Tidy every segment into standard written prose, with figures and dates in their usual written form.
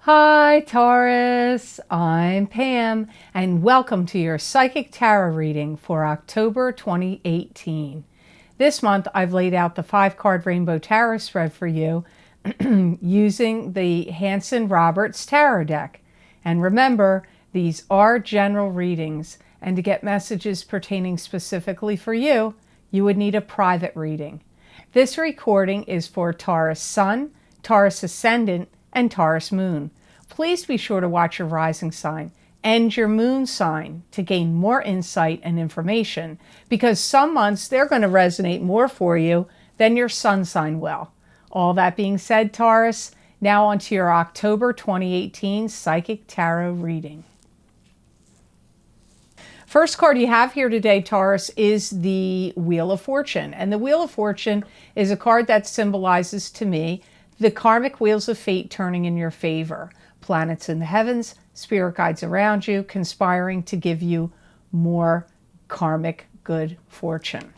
Hi, Taurus. I'm Pam, and welcome to your Psychic Tarot reading for October 2018. This month, I've laid out the 5-card Rainbow Tarot spread for you using the Hanson-Roberts Tarot deck. And remember, these are general readings, and to get messages pertaining specifically for you, you would need a private reading. This recording is for Taurus Sun, Taurus Ascendant, and Taurus Moon. Please be sure to watch your rising sign and your moon sign to gain more insight and information, because some months they're going to resonate more for you than your sun sign will. All that being said, Taurus, now on to your October 2018 Psychic Tarot reading. First card you have here today, Taurus, is the Wheel of Fortune. And the Wheel of Fortune is a card that symbolizes to me the karmic wheels of fate turning in your favor. Planets in the heavens, spirit guides around you, conspiring to give you more karmic good fortune.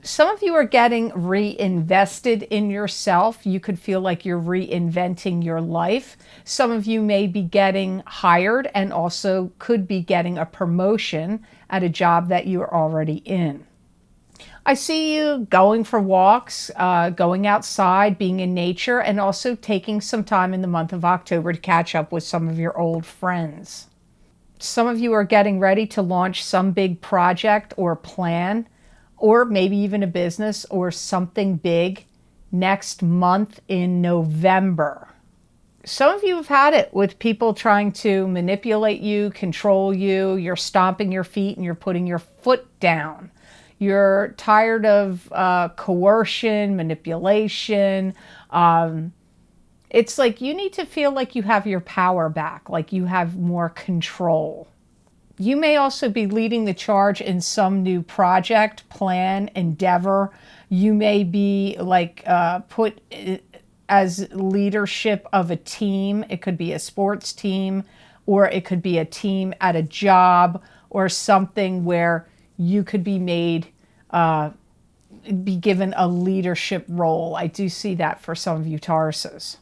Some of you are getting reinvested in yourself. You could feel like you're reinventing your life. Some of you may be getting hired and also could be getting a promotion at a job that you're already in. I see you going for walks, going outside, being in nature, and also taking some time in the month of October to catch up with some of your old friends. Some of you are getting ready to launch some big project or plan, or maybe even a business or something big next month in November. Some of you have had it with people trying to manipulate you, control you. You're stomping your feet and you're putting your foot down. You're tired of coercion, manipulation. It's like you need to feel like you have your power back, like you have more control. You may also be leading the charge in some new project, plan, endeavor. You may be like put as leadership of a team. It could be a sports team, or it could be a team at a job, or something where you could be made, be given a leadership role. I do see that for some of you Tauruses.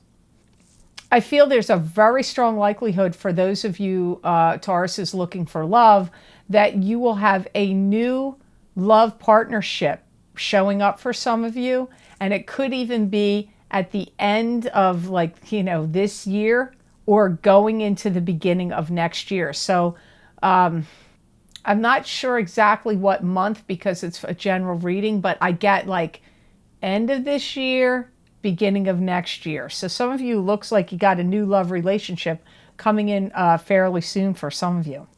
I feel there's a very strong likelihood for those of you Tauruses looking for love that you will have a new love partnership showing up for some of you. And it could even be at the end of this year or going into the beginning of next year. So, I'm not sure exactly what month because it's a general reading, but I get like end of this year, beginning of next year. So some of you looks like you got a new love relationship coming in fairly soon for some of you.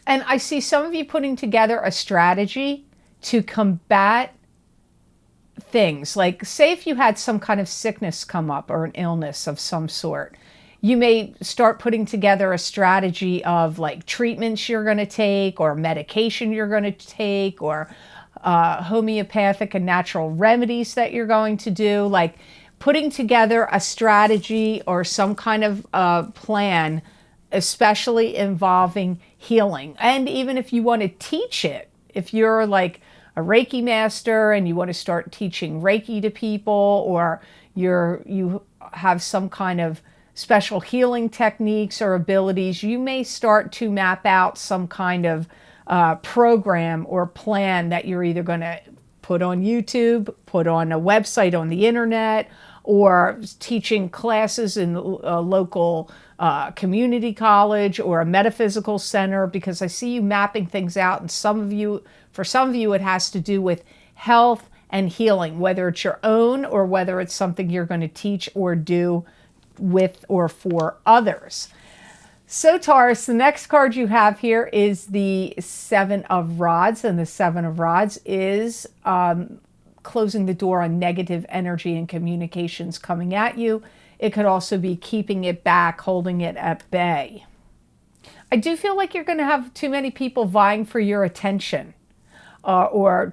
And I see some of you putting together a strategy to combat things. Like say if you had some kind of sickness come up or an illness of some sort. You may start putting together a strategy of like treatments you're going to take or medication you're going to take or homeopathic and natural remedies that you're going to do. Like putting together a strategy or some kind of plan, especially involving healing. And even if you want to teach it, if you're like a Reiki master and you want to start teaching Reiki to people, or you have some kind of special healing techniques or abilities, you may start to map out some kind of program or plan that you're either going to put on YouTube, put on a website on the internet, or teaching classes in a local community college or a metaphysical center, because I see you mapping things out. And for some of you, it has to do with health and healing, whether it's your own or whether it's something you're going to teach or do with or for others. So Taurus, the next card you have here is the 7 of Rods, and the 7 of Rods is closing the door on negative energy and communications coming at you. It could also be keeping it back, holding it at bay. I do feel like you're going to have too many people vying for your attention, or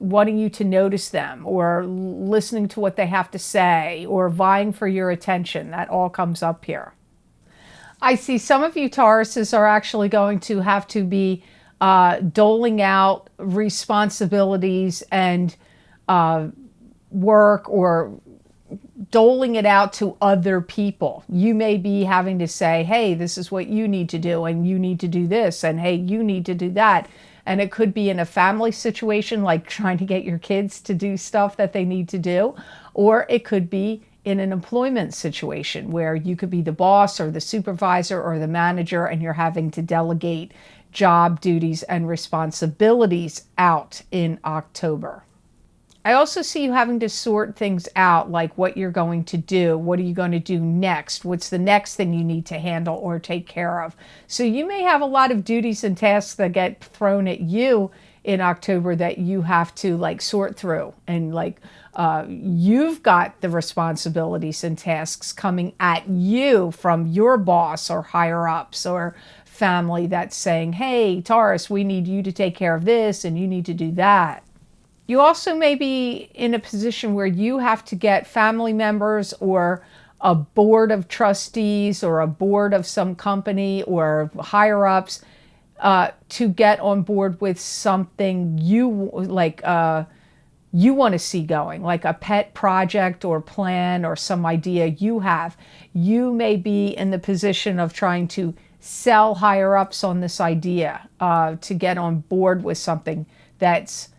wanting you to notice them, or listening to what they have to say, or vying for your attention. That all comes up here. I see some of you Tauruses are actually going to have to be doling out responsibilities and work, or doling it out to other people. You may be having to say, hey, this is what you need to do, and you need to do this, and hey, you need to do that. And it could be in a family situation, like trying to get your kids to do stuff that they need to do, or it could be in an employment situation where you could be the boss or the supervisor or the manager, and you're having to delegate job duties and responsibilities out in October. I also see you having to sort things out, like what you're going to do. What are you going to do next? What's the next thing you need to handle or take care of? So you may have a lot of duties and tasks that get thrown at you in October that you have to like sort through. And like you've got the responsibilities and tasks coming at you from your boss or higher ups or family that's saying, hey, Taurus, we need you to take care of this and you need to do that. You also may be in a position where you have to get family members or a board of trustees or a board of some company or higher ups to get on board with something you like you want to see going, like a pet project or plan or some idea you have. You may be in the position of trying to sell higher ups on this idea to get on board with something that's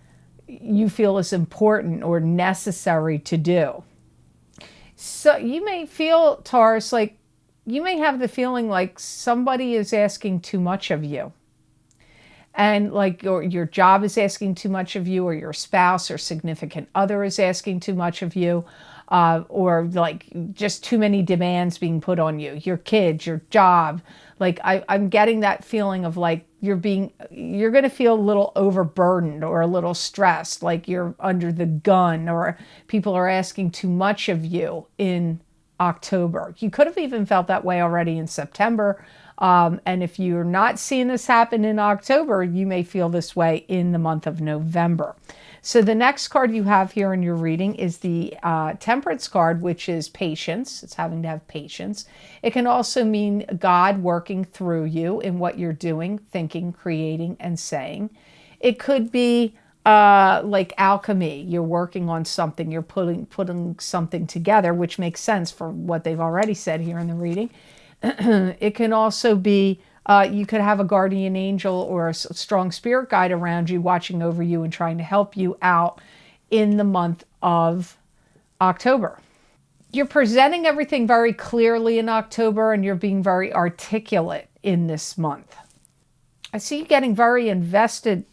you feel is important or necessary to do. So you may feel, Taurus, like you may have the feeling like somebody is asking too much of you. And like your job is asking too much of you, or your spouse or significant other is asking too much of you, or like just too many demands being put on you, your kids, your job. Like I'm getting that feeling of like you're going to feel a little overburdened or a little stressed, like you're under the gun, or people are asking too much of you in October. You could have even felt that way already in September. And if you're not seeing this happen in October, you may feel this way in the month of November. So the next card you have here in your reading is the Temperance card, which is patience. It's having to have patience. It can also mean God working through you in what you're doing, thinking, creating, and saying. It could be like alchemy. You're working on something. You're putting something together, which makes sense for what they've already said here in the reading. It can also be you could have a guardian angel or a strong spirit guide around you watching over you and trying to help you out in the month of October. You're presenting everything very clearly in October, and you're being very articulate in this month. I see you getting very invested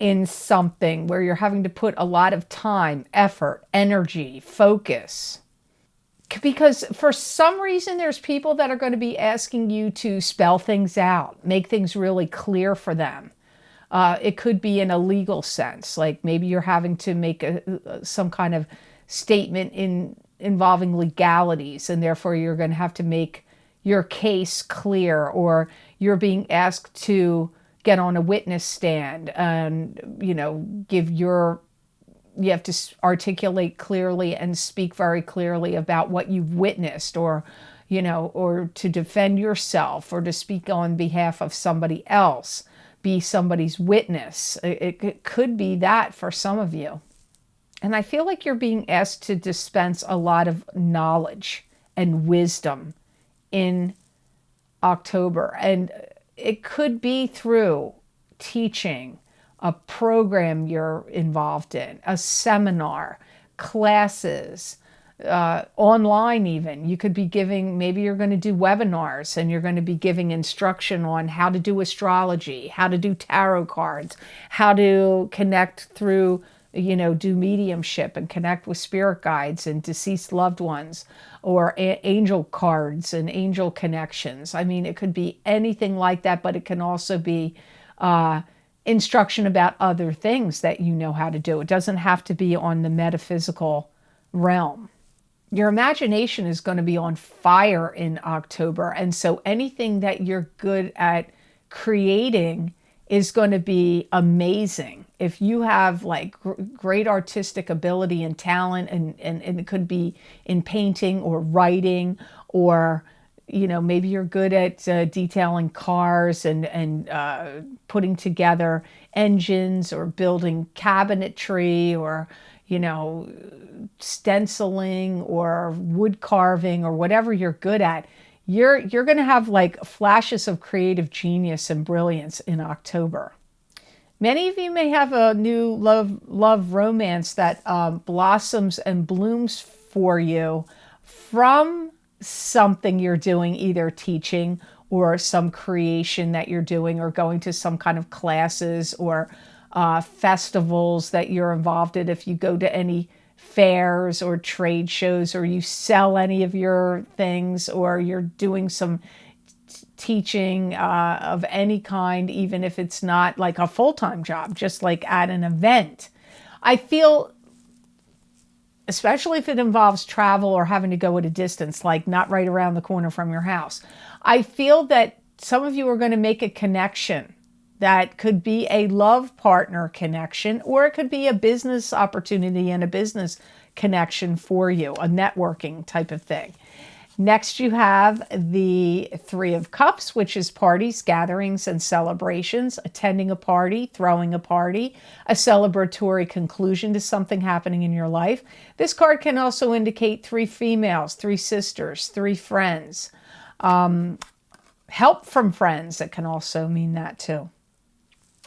in something where you're having to put a lot of time, effort, energy, focus. Because for some reason, there's people that are going to be asking you to spell things out, make things really clear for them. It could be in a legal sense, like maybe you're having to make some kind of statement involving legalities, and therefore you're going to have to make your case clear, or you're being asked to get on a witness stand and, you have to articulate clearly and speak very clearly about what you've witnessed, or to defend yourself, or to speak on behalf of somebody else, be somebody's witness. It could be that for some of you. And I feel like you're being asked to dispense a lot of knowledge and wisdom in October. And it could be through teaching, a program you're involved in, a seminar, classes, online even. You could be giving, maybe you're going to do webinars and you're going to be giving instruction on how to do astrology, how to do tarot cards, how to connect through, do mediumship and connect with spirit guides and deceased loved ones, or angel cards and angel connections. I mean, it could be anything like that, but it can also be instruction about other things that you know how to do. It doesn't have to be on the metaphysical realm. Your imagination is going to be on fire in October, and so anything that you're good at creating is going to be amazing. If you have like great artistic ability and talent, and it could be in painting or writing, or maybe you're good at detailing cars and putting together engines, or building cabinetry, or stenciling or wood carving or whatever you're good at, you're going to have like flashes of creative genius and brilliance in October. Many of you may have a new love romance that blossoms and blooms for you from something you're doing, either teaching or some creation that you're doing, or going to some kind of classes or festivals that you're involved in. If you go to any fairs or trade shows, or you sell any of your things, or you're doing some teaching of any kind, even if it's not like a full-time job, just like at an event. I feel, especially if it involves travel or having to go at a distance, like not right around the corner from your house, I feel that some of you are going to make a connection that could be a love partner connection, or it could be a business opportunity and a business connection for you, a networking type of thing. Next, you have the Three of Cups, which is parties, gatherings, and celebrations, attending a party, throwing a party, a celebratory conclusion to something happening in your life. This card can also indicate three females, three sisters, three friends. Help from friends, that can also mean that too.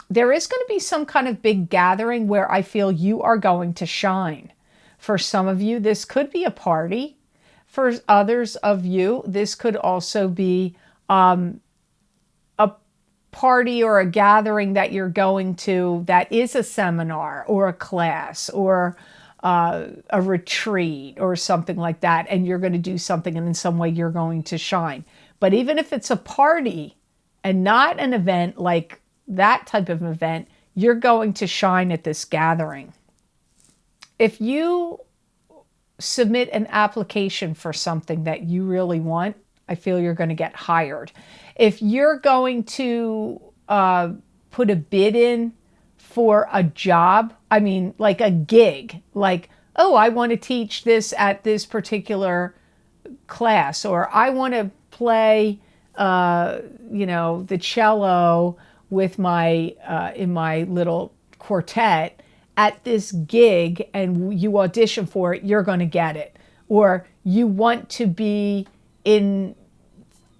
There is going to be some kind of big gathering where I feel you are going to shine. For some of you, this could be a party. For others of you, this could also be a party or a gathering that you're going to that is a seminar or a class or a retreat or something like that, and you're going to do something, and in some way you're going to shine. But even if it's a party and not an event like that type of event, you're going to shine at this gathering. If you submit an application for something that you really want, I feel you're going to get hired. If you're going to put a bid in for a job, I mean like a gig, like, oh, I want to teach this at this particular class, or I want to play, the cello with my in my little quartet at this gig, and you audition for it, you're going to get it. Or you want to be in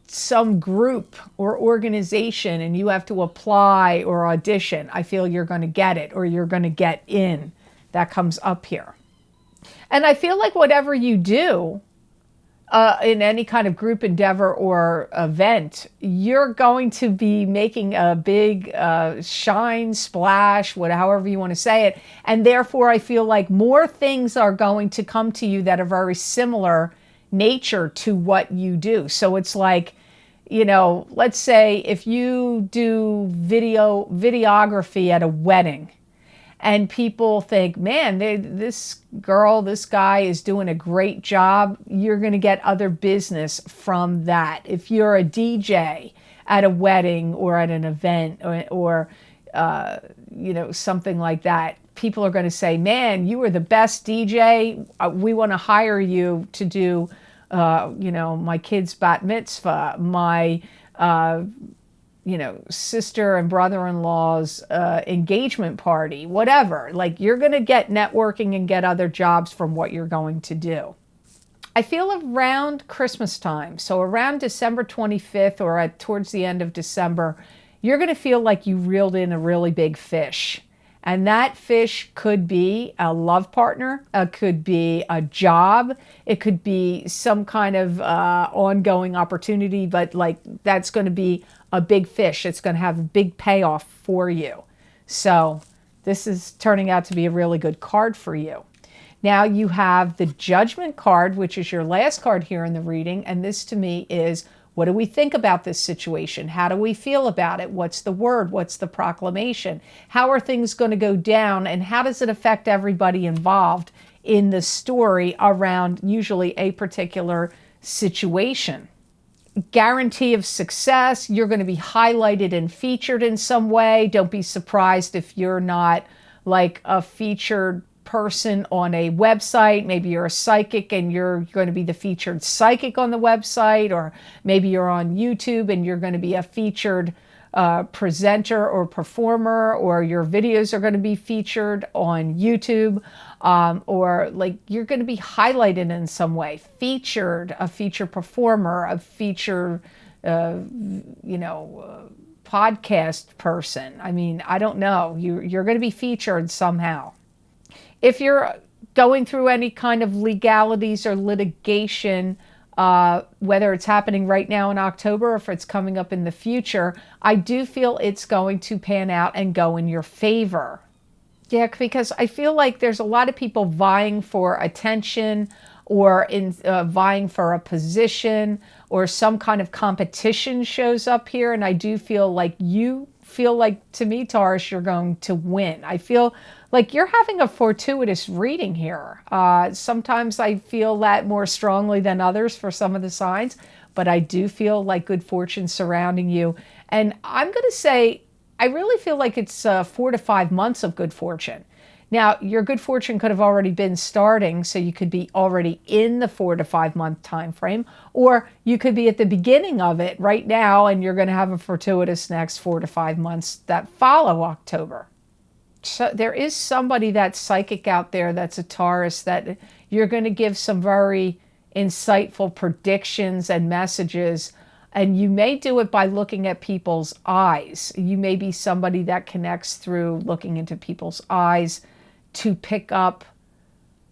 some group or organization and you have to apply or audition, I feel you're going to get it, or you're going to get in. That comes up here. And I feel like whatever you do in any kind of group endeavor or event, you're going to be making a big shine, splash, however you want to say it. And therefore, I feel like more things are going to come to you that are very similar nature to what you do. So it's like, let's say if you do videography at a wedding, and people think, man, this guy is doing a great job, you're going to get other business from that. If you're a DJ at a wedding or at an event or something like that, people are going to say, man, you are the best DJ. We want to hire you to do, my kid's bat mitzvah, my sister and brother-in-law's engagement party, whatever. Like, you're going to get networking and get other jobs from what you're going to do. I feel around Christmas time, so around December 25th or towards the end of December, you're going to feel like you reeled in a really big fish. And that fish could be a love partner, it could be a job, it could be some kind of ongoing opportunity, but like that's going to be a big fish. It's going to have a big payoff for you. So this is turning out to be a really good card for you. Now you have the Judgment card, which is your last card here in the reading. And this to me is, what do we think about this situation? How do we feel about it? What's the word? What's the proclamation? How are things going to go down? And how does it affect everybody involved in the story around usually a particular situation? Guarantee of success. You're going to be highlighted and featured in some way. Don't be surprised if you're not like a featured person on a website. Maybe you're a psychic and you're going to be the featured psychic on the website, or maybe you're on YouTube and you're going to be a featured presenter or performer, or your videos are going to be featured on YouTube, or like you're going to be highlighted in some way, featured, a featured performer, a featured, podcast person. I mean, I don't know. You're going to be featured somehow. If you're going through any kind of legalities or litigation, whether it's happening right now in October or if it's coming up in the future, I do feel it's going to pan out and go in your favor. Yeah, because I feel like there's a lot of people vying for attention, or vying for a position, or some kind of competition shows up here. And I do feel like to me, Taurus, you're going to win. I feel like you're having a fortuitous reading here. Sometimes I feel that more strongly than others for some of the signs, but I do feel like good fortune surrounding you. And I'm going to say, I really feel like it's 4 to 5 months of good fortune. Now, your good fortune could have already been starting, so you could be already in the 4 to 5 month time frame, or you could be at the beginning of it right now, and you're going to have a fortuitous next 4 to 5 months that follow October. So there is somebody that's psychic out there that's a Taurus that you're going to give some very insightful predictions and messages. And you may do it by looking at people's eyes. You may be somebody that connects through looking into people's eyes to pick up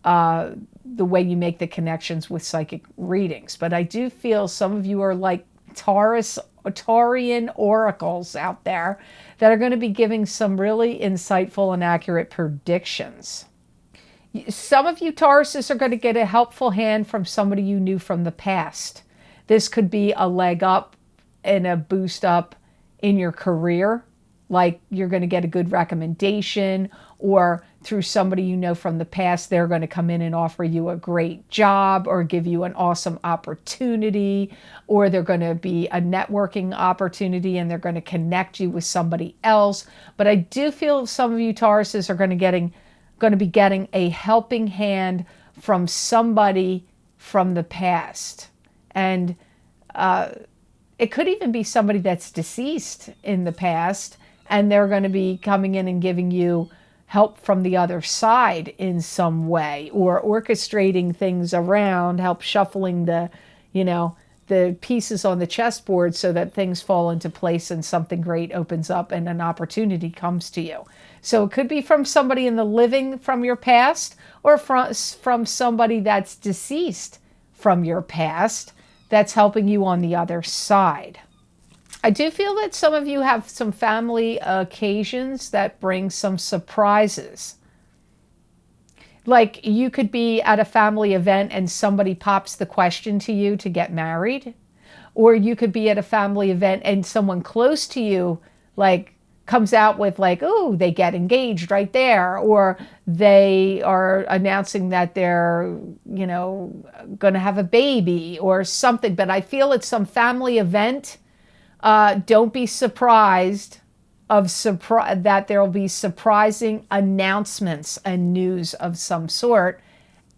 the way you make the connections with psychic readings. But I do feel some of you are like Taurian oracles out there that are going to be giving some really insightful and accurate predictions. Some of you Tauruses are going to get a helpful hand from somebody you knew from the past. This could be a leg up and a boost up in your career, like you're going to get a good recommendation, or through somebody you know from the past, they're going to come in and offer you a great job or give you an awesome opportunity, or they're going to be a networking opportunity and they're going to connect you with somebody else. But I do feel some of you Tauruses are going to be getting a helping hand from somebody from the past. And it could even be somebody that's deceased in the past, and they're going to be coming in and giving you help from the other side in some way, or orchestrating things around, help shuffling the pieces on the chessboard so that things fall into place and something great opens up and an opportunity comes to you. So it could be from somebody in the living from your past, or from somebody that's deceased from your past that's helping you on the other side. I do feel that some of you have some family occasions that bring some surprises. Like you could be at a family event and somebody pops the question to you to get married. Or you could be at a family event and someone close to you like comes out with like, oh, they get engaged right there. Or they are announcing that they're, going to have a baby or something. But I feel it's some family event. Don't be surprised that there will be surprising announcements and news of some sort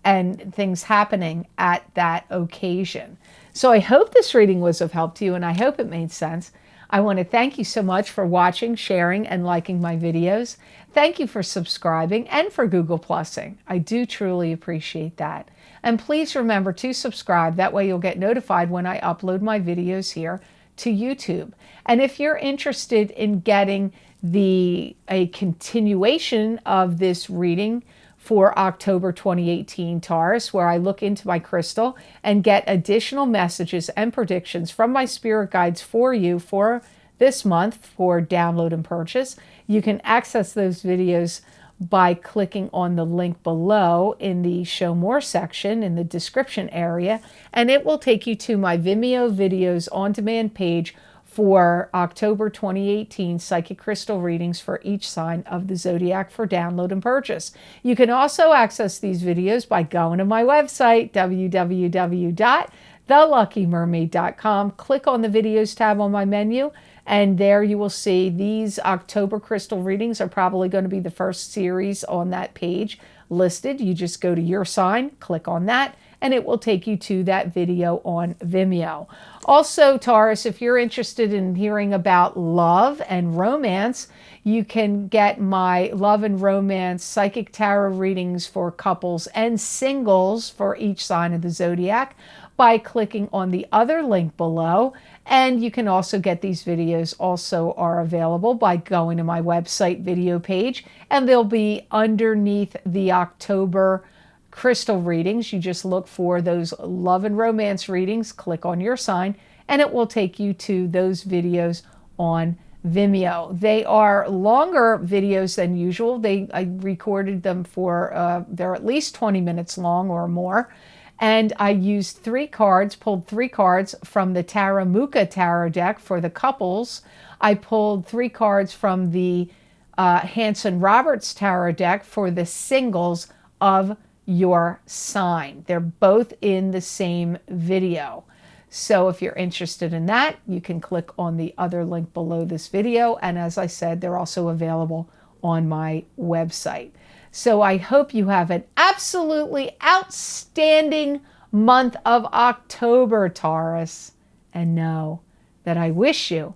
and things happening at that occasion. So I hope this reading was of help to you, and I hope it made sense. I want to thank you so much for watching, sharing, and liking my videos. Thank you for subscribing and for Google Plusing. I do truly appreciate that. And please remember to subscribe. That way you'll get notified when I upload my videos here to YouTube. And if you're interested in getting a continuation of this reading for October 2018 Taurus, where I look into my crystal and get additional messages and predictions from my spirit guides for you for this month for download and purchase, you can access those videos by clicking on the link below in the Show More section in the description area, and it will take you to my Vimeo videos on demand page for October 2018 psychic crystal readings for each sign of the zodiac for download and purchase. You can also access these videos by going to my website, www.theluckymermaid.com. Click on the videos tab on my menu, and there you will see these October crystal readings are probably going to be the first series on that page listed. You just go to your sign, click on that, and it will take you to that video on Vimeo. Also, Taurus, if you're interested in hearing about love and romance, you can get my love and romance psychic tarot readings for couples and singles for each sign of the zodiac by clicking on the other link below. And you can also get these videos also are available by going to my website video page, and they'll be underneath the October crystal readings. You just look for those love and romance readings, click on your sign, and it will take you to those videos on Vimeo. They are longer videos than usual. I recorded them for, they're at least 20 minutes long or more. And I used pulled three cards from the Taramuka Tarot deck for the couples. I pulled 3 cards from the Hanson Roberts Tarot deck for the singles of your sign. They're both in the same video. So if you're interested in that, you can click on the other link below this video. And as I said, they're also available on my website. So I hope you have an absolutely outstanding month of October, Taurus. And know that I wish you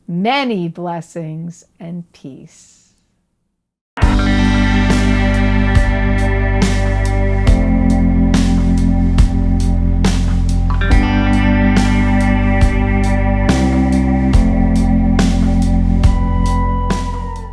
many blessings and peace.